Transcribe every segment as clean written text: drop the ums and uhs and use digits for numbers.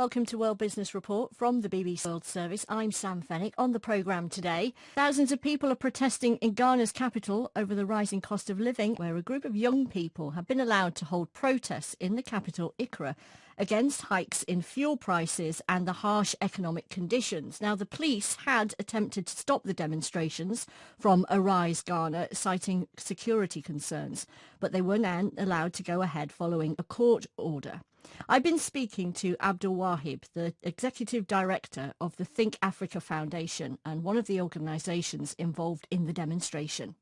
welcome to World Business Report from the BBC World Service. I'm Sam Fennick. On the programme today, thousands of people are protesting in Ghana's capital over the rising cost of living, where a group of young people have been allowed to hold protests in the capital, Accra, against hikes in fuel prices and the harsh economic conditions. Now, the police had attempted to stop the demonstrations from Arise Ghana, citing security concerns, but they were now allowed to go ahead following a court order. I've been speaking to Abdul Wahib, the Executive Director of the Think Africa Foundation and one of the organisations involved in the demonstration.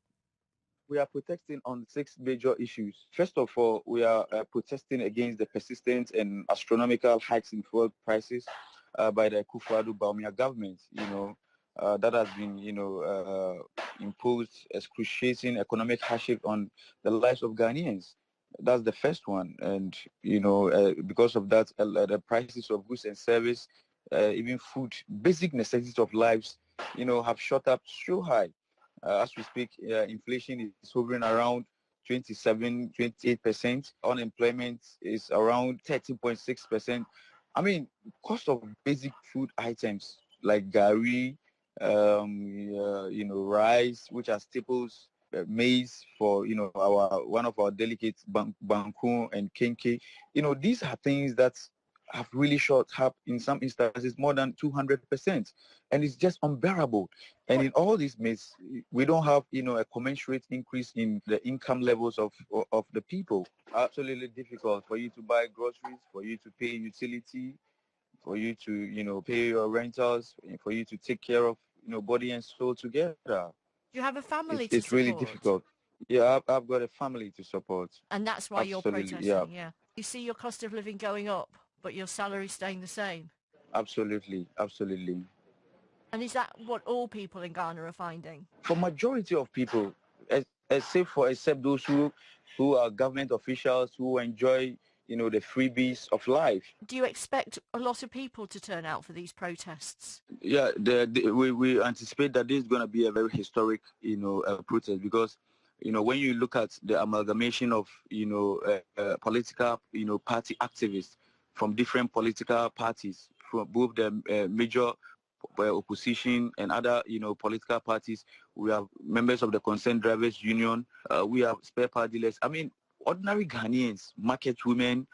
We are protesting on 6 major issues. First of all, we are protesting against the persistent and astronomical hikes in fuel prices by the Akufo-Addo Bawumia government. That has been, imposed excruciating economic hardship on the lives of Ghanaians. That's the first one. And, because of that, the prices of goods and service, even food, basic necessities of lives, have shot up so high. As we speak, inflation is hovering around 28%. Unemployment is around 13.6%. I mean, cost of basic food items like gari, rice, which are staples, maize for one of our delicates, banku and kenke. These are things that have really shot up in some instances more than 200%, and it's just unbearable. And in all this mess, we don't have a commensurate increase in the income levels of the people. Absolutely difficult for you to buy groceries, for you to pay utility, for you to pay your rentals, for you to take care of body and soul together. You have a family to support. It's really difficult. Yeah, I've got a family to support. And that's why Absolutely, you're protesting, yeah. You see your cost of living going up, but your salary staying the same. Absolutely, absolutely. And is that what all people in Ghana are finding? For majority of people, except those who are government officials who enjoy the freebies of life. Do you expect a lot of people to turn out for these protests? Yeah, we anticipate that this is going to be a very historic protest, because when you look at the amalgamation of political party activists from different political parties, from both the major opposition and other political parties. We have members of the Concerned Drivers Union. We have spare part dealers. I mean, ordinary Ghanaians, market women,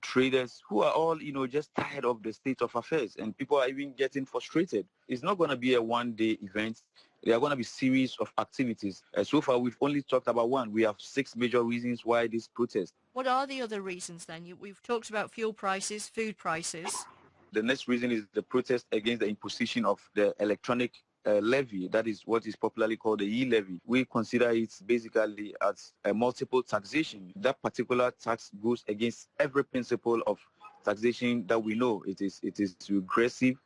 traders, who are all just tired of the state of affairs, and people are even getting frustrated. It's not going to be a one-day event. There are going to be series of activities. So far, we've only talked about one. We have 6 major reasons why this protest. What are the other reasons then? We've talked about fuel prices, food prices. The next reason is the protest against the imposition of the electronic levy. That is what is popularly called the e-levy. We consider it basically as a multiple taxation. That particular tax goes against every principle of taxation that we know. It is regressive,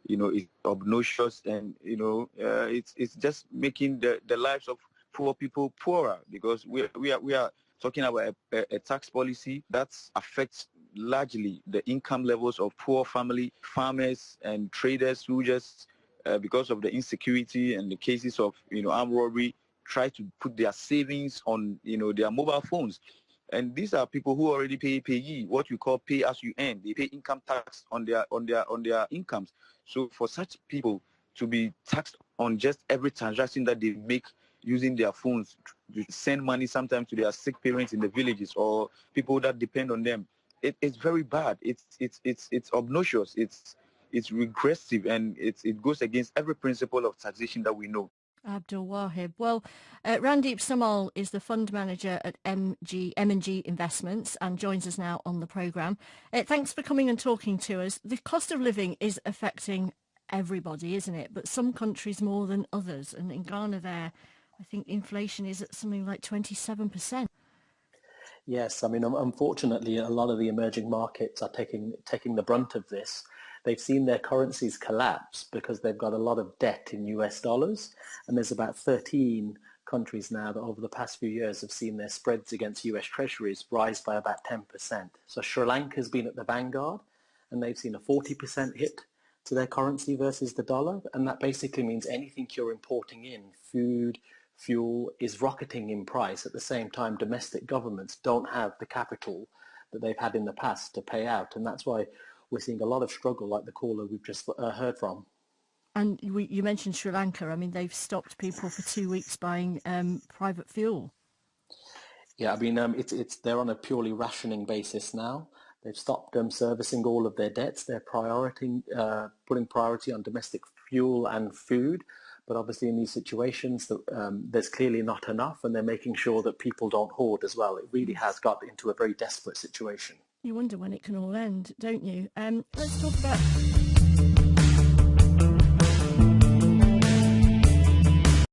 it's obnoxious, and it's just making the lives of poor people poorer, because we are talking about a tax policy that affects largely the income levels of poor family farmers and traders who just because of the insecurity and the cases of armed robbery try to put their savings on their mobile phones. And these are people who already pay what you call pay as you earn. They pay income tax on their incomes. So for such people to be taxed on just every transaction that they make using their phones to send money sometimes to their sick parents in the villages or people that depend on them, it's very bad. It's obnoxious. It's regressive, and it goes against every principle of taxation that we know. Abdul Wahib. Well, Randeep Samal is the fund manager at M&G Investments and joins us now on the programme. Thanks for coming and talking to us. The cost of living is affecting everybody, isn't it? But some countries more than others. And in Ghana there, I think inflation is at something like 27%. Yes, I mean, unfortunately, a lot of the emerging markets are taking the brunt of this. They've seen their currencies collapse because they've got a lot of debt in US dollars, and there's about 13 countries now that over the past few years have seen their spreads against US treasuries rise by about 10%. So Sri Lanka has been at the vanguard, and they've seen a 40% hit to their currency versus the dollar, and that basically means anything you're importing in, food, fuel, is rocketing in price. At the same time, domestic governments don't have the capital that they've had in the past to pay out, and that's why we're seeing a lot of struggle, like the caller we've just heard from. And you mentioned Sri Lanka. I mean, they've stopped people for 2 weeks buying private fuel. Yeah, I mean, it's they're on a purely rationing basis now. They've stopped servicing all of their debts. They're putting priority on domestic fuel and food. But obviously, in these situations, there's clearly not enough, and they're making sure that people don't hoard as well. It really has got into a very desperate situation. You wonder when it can all end, don't you? Let's talk about